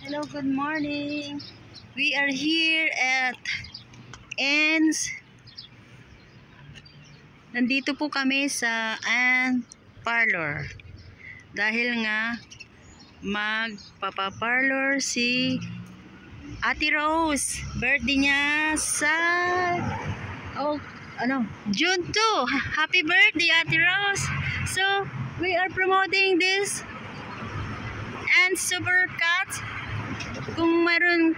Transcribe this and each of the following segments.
Hello, good morning. We are here at Ann's. Nandito po kami sa Ann Parlor. Dahil nga magpapaparlor si Ate Rose. Birthday niya sa June 2. Happy birthday, Ate Rose. So, we are promoting this and Super Cut. Kung mayroon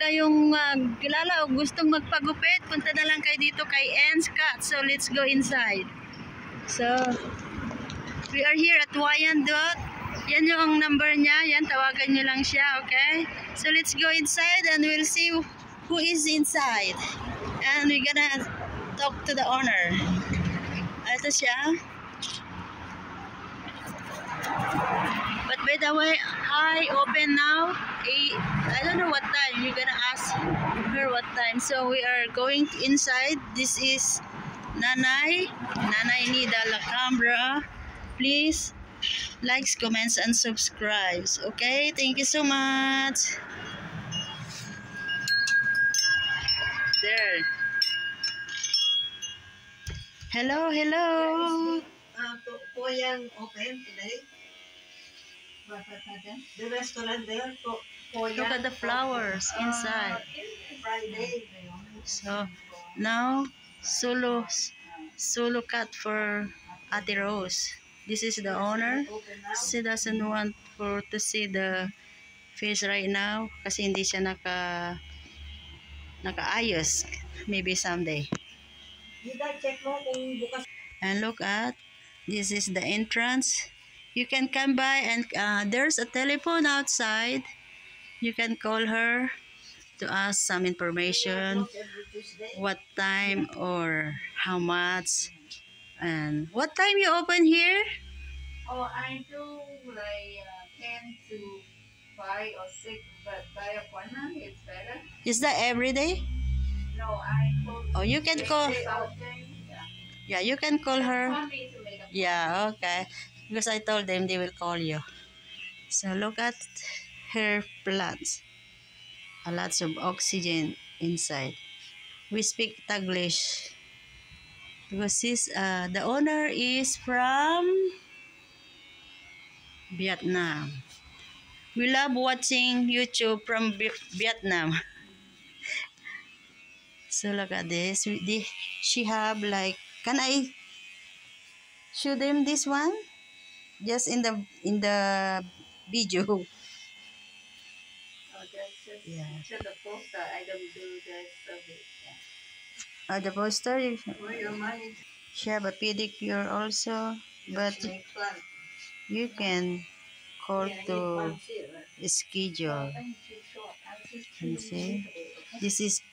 kayong kilala o gustong magpagupit, punta na lang kayo dito kay Ann's Cut. So let's go inside. So we are here at Wyandotte. Yan yung number niya. Yan, tawagan nyo lang siya, okay? So let's go inside and we'll see who is inside. And we're gonna talk to the owner. Ito siya. But by the way, I open now. I don't know what time. You're gonna ask her what time. So we are going inside. This is Nanay Nida Lacambra. Please likes, comments, and subscribes. Okay, thank you so much. There. Hello. Poyang open today. The restaurant there, Poyang. Look at the flowers inside. Friday. So now solo cut for Ate Rose. This is the owner. She doesn't want to see the face right now kasi hindi siya nakaayos. Maybe someday. And look at, this is the entrance. You can come by and there's a telephone outside. You can call her to ask some information, what time or how much, and what time you open here? Oh, I do like 10 to 5 or 6, but by appointment it's better. Is that every day? No, I call. Oh, you can call. Yeah, you can call her. Want me to make a Yeah, okay. Because I told them they will call you. So look at her plants. Lots of oxygen inside. We speak Taglish because the owner is from Vietnam. We love watching YouTube from Vietnam. So look at this. She have like, can I show them this one? Just in the video. Oh, that's just Yeah. the poster. I don't do the service. Yeah. The poster. Where your money? She have a pedicure also, but Make fun. you can call Yeah, to make fun too, right? schedule. I'm too short. I'm too And see, okay? this is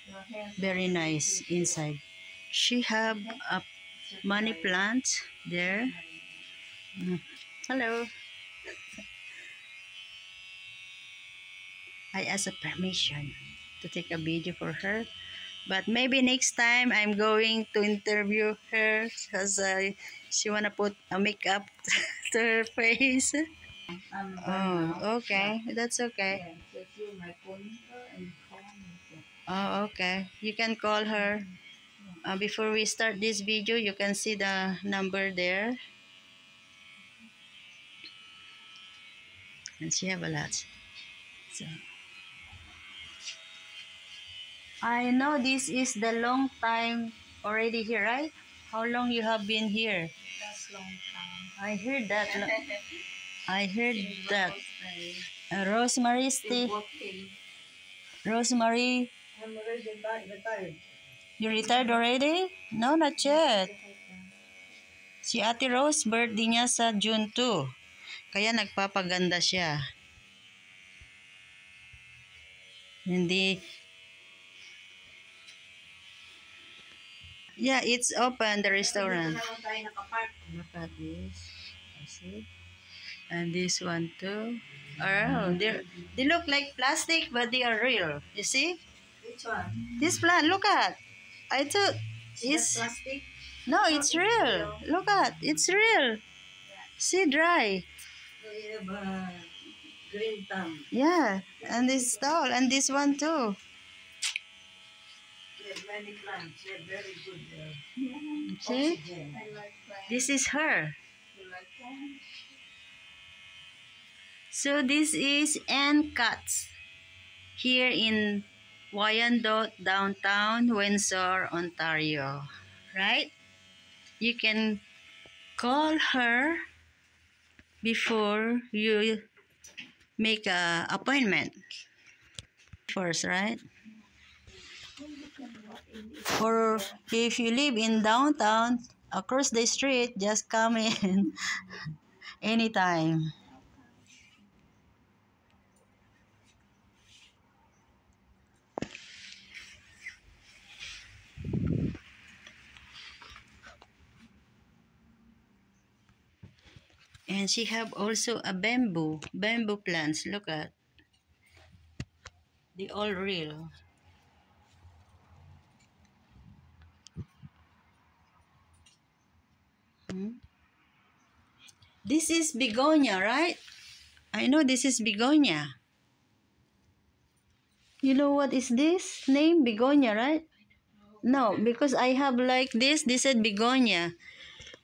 Your hands very nice inside. She have a money plant there. Hello. I asked a permission to take a video for her, but maybe next time I'm going to interview her because she wanna put a makeup to her face. Oh, okay, that's okay. Yeah, just use my phone and call me. Oh, okay. You can call her. Before we start this video, you can see the number there. And she have a lot. So, I know this is the long time already here, right? How long you have been here? That's long time. I heard that. I heard that. Still Rosemary, stay. working. Rosemary, I'm already retired. you retired already? No, not yet. Si Ate Rose, birthday niya sa June 2. Kaya nagpapaganda siya. Hindi. Yeah, it's open, the restaurant. Dito naman tayo nakapark. Look at this. I see. And this one too. Oh, they look like plastic, but they are real. You see? Which one? This plant, look at. I thought it's Plastic? no, it's real. Look at, it's real. See, dry. So you have green thumb. Yeah, and this tall, and this one too. She has many plants. She has very good See? oxygen. I like plants. This is her. You like plants? So this is Ann Cats here in Wyandotte, downtown Windsor, Ontario. Right? You can call her before you make a appointment first, right? Or if you live in downtown, across the street, just come in anytime. And she have also a bamboo plants. Look at, they all real. This is begonia, right? I know this is begonia. You know what is this name? Begonia, right? No, because I have like this. This said begonia.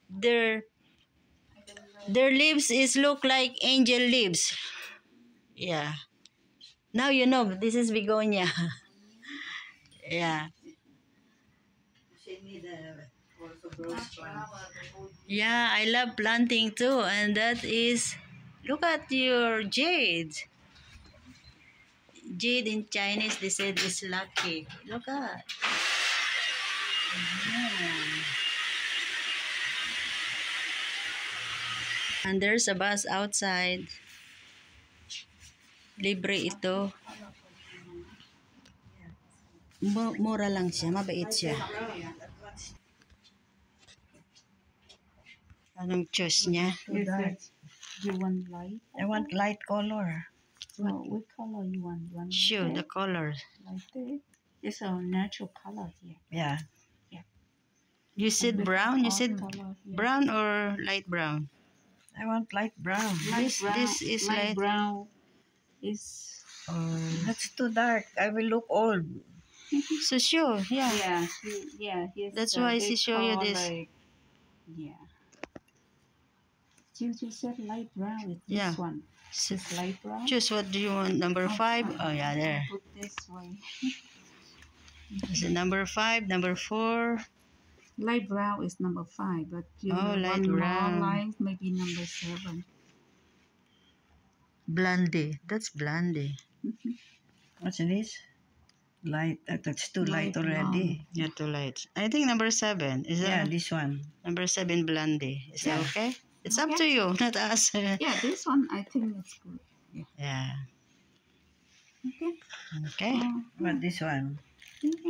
Their leaves is look like angel leaves. Yeah. Now you know this is begonia. Yeah. She need also grows plants. Yeah, I love planting too. And that is, look at your jade. Jade in Chinese, they said is lucky. Look at. Yeah. And there's a bus outside. Libre ito. Mura lang siya, mabait siya. Anong choice niya? You want light? I want light color. So what color you want? You want Sure, the color. like this? It's a natural color here. Yeah. Yeah. You said brown? You said color here. brown or light brown? I want light brown. This is light. Brown. Is That's too dark. I will look old. so sure, yeah. Here's That's why she show you this. Yeah. You said light brown with this Yeah. one. So, It's light brown. choose what do you want? Number 5? Oh yeah, there. Put this way. Is it number 5? Number 4? Light brown is number 5, but you Oh, want light brown. more light, maybe number 7. Blondie. That's blondie. What's this? Light. That's too light already. Yeah, too light. I think number 7. Is that This one. number 7 blondie? Is that Yeah. okay? It's up to you, not us. Yeah, this one I think is good. Yeah. Okay. Okay. But this one?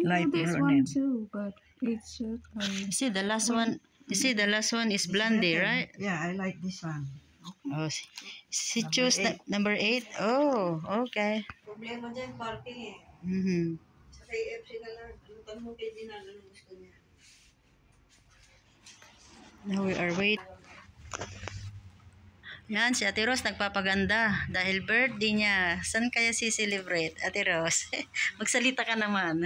Light This blue one name. too, but it's just You see the last one. You see the last one is blondie, right? Yeah, I like this one. Oh, she chose number 8. Oh, okay. Problema dyan, parking eh. Mm-hmm. Sa KFC na lang. Ano pa mo kay Dinan? Anong gusto niya? Now we are waiting. Yan, si Ate Rose nagpapaganda dahil birthday niya. Saan kaya si-celebrate, Ate Rose? Magsalita ka naman.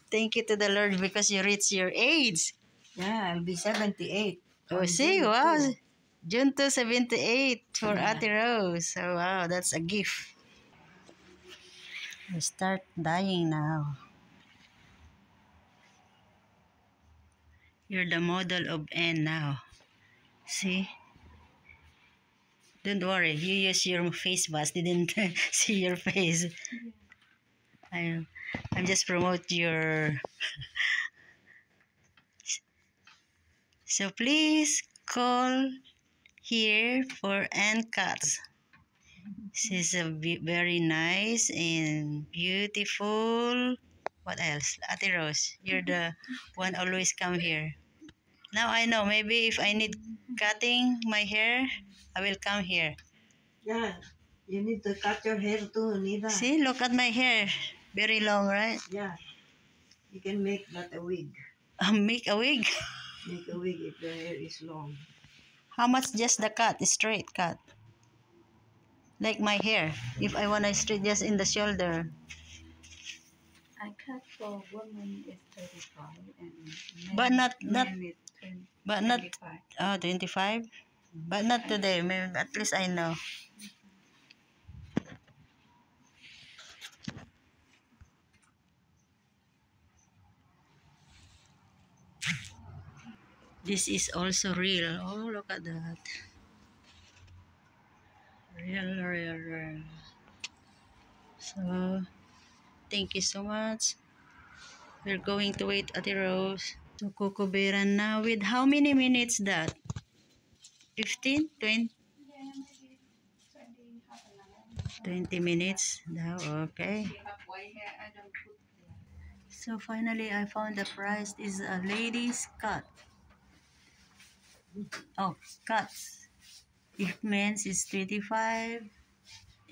Thank you to the Lord because you reached your age. Yeah, I'll be 78. Oh, see, wow. June 2, 78 for Ate Rose. So, wow, that's a gift. We start dying now. You're the model of N now. See? Don't worry, you use your face mask. Didn't see your face. I'm just promote your. So please call here for Ann Cats. She's a very nice and beautiful. What else? Ate Rose, you're the one always come here. Now I know, maybe if I need cutting my hair, I will come here. Yeah, you need to cut your hair too, Nida. See, look at my hair. Very long, right? Yeah, you can make that a wig. Make a wig. Make a wig if the hair is long. How much just the cut? Straight cut. Like my hair. If I wanna straight just in the shoulder. I cut for women is 35 and men, But not men is 20, but not 25. 25. But not today. Maybe at least I know. This is also real. Oh, look at that. Real. So, thank you so much. We're going to wait at the Rose. So, kukubiran na with how many minutes that? 15? 20? Yeah, maybe 20, half an hour. 20 minutes now. Okay. If you have white hair, I don't put there. So, finally, I found the price is a ladies cut. Oh, cuts. If men's is 25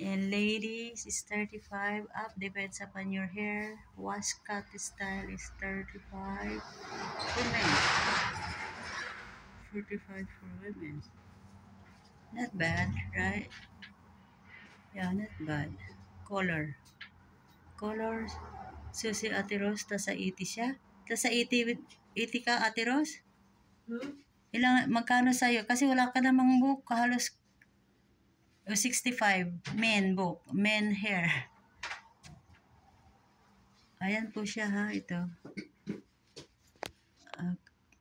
and ladies is 35, up depends upon your hair. Wash cut style is 35 for men, 45 for women. Not bad, right? Yeah, not bad. Colors. So si Ate Rose, tasa 80 siya. Tasa 80 ka, Ate Rose? Magkano sa'yo? Kasi wala ka namang book, halos 65 men hair. Ayan po siya ha, ito.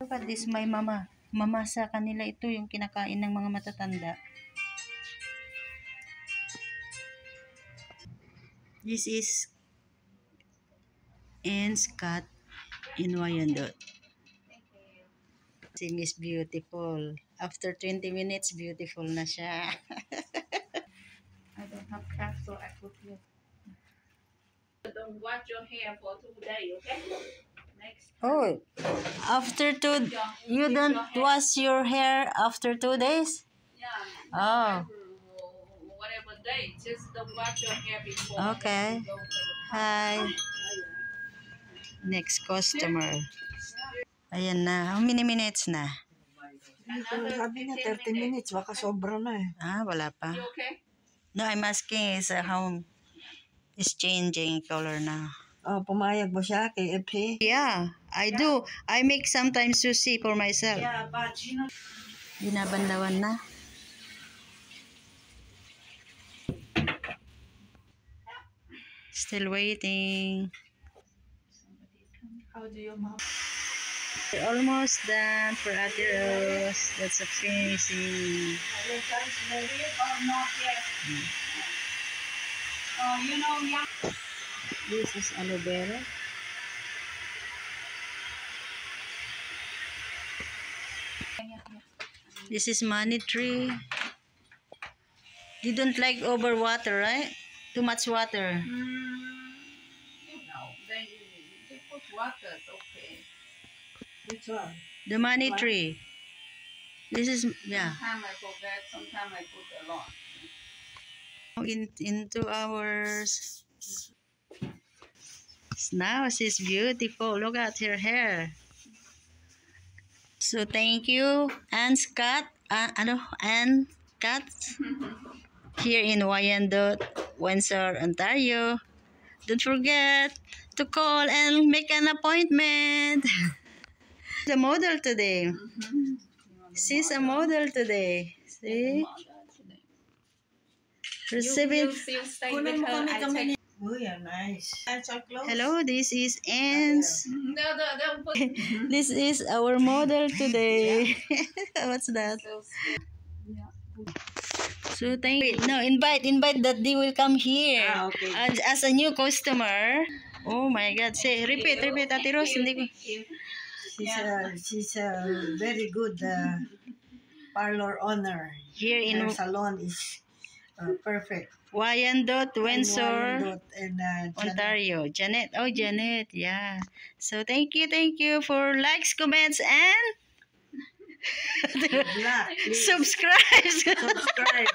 Look at this, my mama. Mama sa kanila ito yung kinakain ng mga matatanda. This is ends cut in Wyandotte. Si Miss Beautiful. After 20 minutes, beautiful na siya. I don't have cap, so I put here. Don't wash your hair for 2 days, okay? Next. Oh, after 2, you don't wash your hair after 2 days? Yeah. Oh. Whatever day, just don't wash your hair before. Okay. You go to the Hi. Next customer. Ayan na. How many minutes na? Sabi niya 30 minutes, baka sobra na eh. Ah, wala pa. You okay? No, I'm asking is how is changing color na. Oh, pumayag ba siya kay FP? Yeah, I do. I make sometimes sushi for myself. Yeah, but you know. Binabandawan na. Still waiting. How do you mouth? We're almost done for Ate Rose. That's a finishing. Or not yet? Oh, you know, yeah. This is aloe vera. This is money tree. You don't like over water, right? Too much water. You know, then you put water, it's okay. Which one? The money tree. This is, yeah. Sometimes I forget, sometimes I put a lot. In 2 hours. Now she's beautiful. Look at her hair. So thank you, Ann Scott. Ann Scott. Here in Wyandotte, Windsor, Ontario. Don't forget to call and make an appointment. The model today. She's a model today. See? Receiving. Stay with her. I take. Oh, yeah, nice. That's so close. Hello, this is Ann's. No, don't put. This is our model today. What's that? Yeah. So thank you. No, invite that they will come here. Ah, okay. As a new customer. Oh my God. Say, repeat, Ate Rose. Hindi ko. She's a very good parlor owner. Here in Her salon is perfect. Wyandotte, Windsor, And Ontario. Janet. Oh, Janet. Yeah. So thank you for likes, comments, and Black, please subscribe. subscribe.